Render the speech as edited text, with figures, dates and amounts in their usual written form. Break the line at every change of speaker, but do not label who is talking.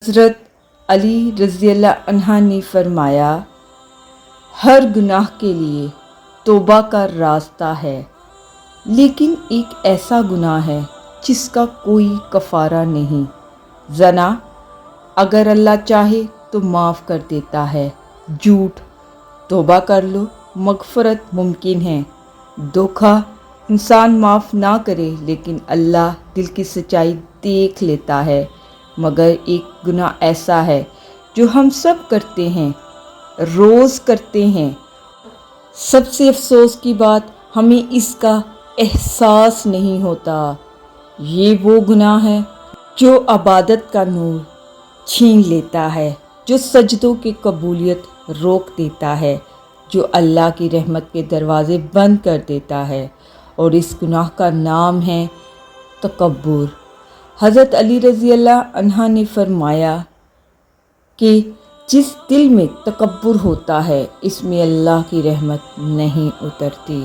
حضرت علی رضی اللہ عنہ نے فرمایا، ہر گناہ کے لیے توبہ کا راستہ ہے، لیکن ایک ایسا گناہ ہے جس کا کوئی کفارہ نہیں۔ زنا اگر اللہ چاہے تو معاف کر دیتا ہے، جھوٹ توبہ کر لو مغفرت ممکن ہے، دھوکہ انسان معاف نہ کرے لیکن اللہ دل کی سچائی دیکھ لیتا ہے۔ مگر ایک گناہ ایسا ہے جو ہم سب کرتے ہیں، روز کرتے ہیں۔ سب سے افسوس کی بات، ہمیں اس کا احساس نہیں ہوتا۔ یہ وہ گناہ ہے جو عبادت کا نور چھین لیتا ہے، جو سجدوں کی قبولیت روک دیتا ہے، جو اللہ کی رحمت کے دروازے بند کر دیتا ہے، اور اس گناہ کا نام ہے تکبر۔ حضرت علی رضی اللہ عنہ نے فرمایا کہ جس دل میں تکبر ہوتا ہے اس میں اللہ کی رحمت نہیں اترتی۔